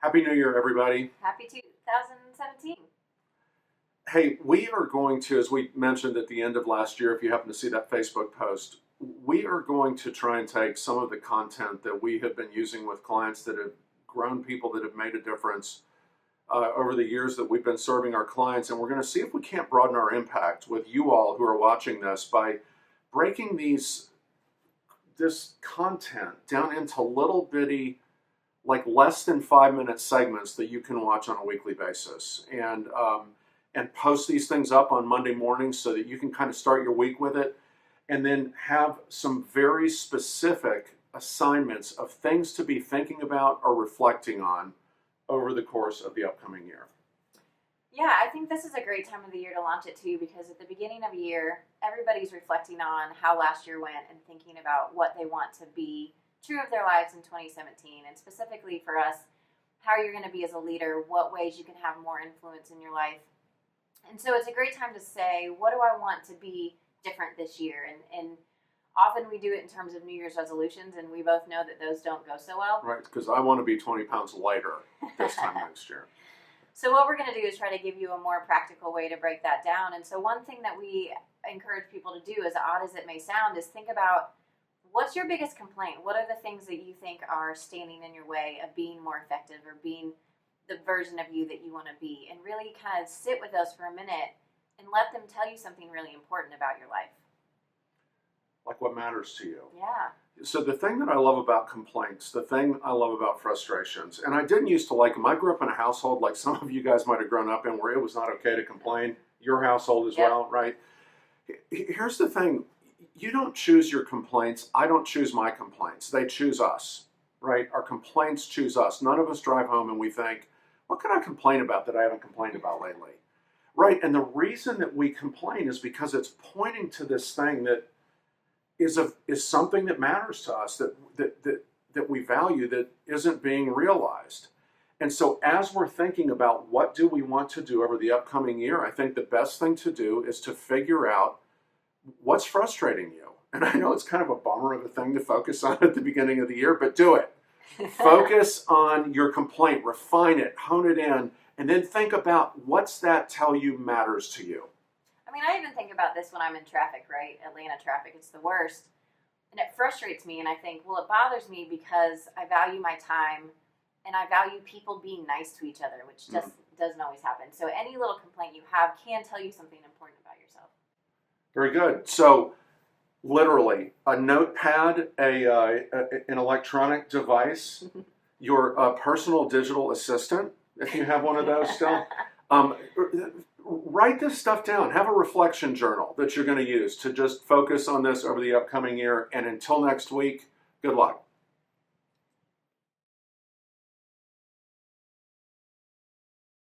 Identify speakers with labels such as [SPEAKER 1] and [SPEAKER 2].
[SPEAKER 1] Happy New Year, everybody.
[SPEAKER 2] Happy 2017.
[SPEAKER 1] Hey, we are going to, as we mentioned at the end of last year, if you happen to see that Facebook post, we are going to try and take some of the content that we have been using with clients that have grown people that have made a difference over the years that we've been serving our clients, and we're going to see if we can't broaden our impact with you all who are watching this by breaking this content down into little bitty, like less than 5 minute segments that you can watch on a weekly basis, and post these things up on Monday mornings so that you can kind of start your week with it, and then have some very specific assignments of things to be thinking about or reflecting on over the course of the upcoming year.
[SPEAKER 2] Yeah, I think this is a great time of the year to launch it too, because at the beginning of the year, everybody's reflecting on how last year went and thinking about what they want to be true of their lives in 2017, and specifically for us, how you're going to be as a leader, what ways you can have more influence in your life. And so it's a great time to say, what do I want to be different this year? And often we do it in terms of New Year's resolutions, and we both know that those don't go so well.
[SPEAKER 1] Right, because I want to be 20 pounds lighter this time next year.
[SPEAKER 2] So what we're going to do is try to give you a more practical way to break that down. And so one thing that we encourage people to do, as odd as it may sound, is think about, what's your biggest complaint? What are the things that you think are standing in your way of being more effective or being the version of you that you want to be? And really kind of sit with us for a minute and let them tell you something really important about your life.
[SPEAKER 1] Like what matters to you.
[SPEAKER 2] Yeah.
[SPEAKER 1] So the thing that I love about complaints, the thing I love about frustrations, and I didn't used to like them. I grew up in a household like some of you guys might have grown up in, where it was not okay to complain. Your household as well, right? Here's the thing. You don't choose your complaints. I don't choose my complaints. They choose us, right? Our complaints choose us. None of us drive home and we think, what can I complain about that I haven't complained about lately? Right? And the reason that we complain is because it's pointing to this thing that is something that matters to us, that we value, that isn't being realized. And so as we're thinking about what do we want to do over the upcoming year, I think the best thing to do is to figure out what's frustrating you. And I know it's kind of a bummer of a thing to focus on at the beginning of the year, but do it. Focus on your complaint, refine it, hone it in, and then think about, what's that tell you matters to you.
[SPEAKER 2] I mean, I even think about this when I'm in traffic, right? Atlanta traffic, it's the worst. And it frustrates me, and I think, well, it bothers me because I value my time and I value people being nice to each other, which just doesn't always happen. So any little complaint you have can tell you something important about yourself.
[SPEAKER 1] Very good. So literally, a notepad, an electronic device, your personal digital assistant, if you have one of those still. Write this stuff down. Have a reflection journal that you're going to use to just focus on this over the upcoming year. And until next week, good luck.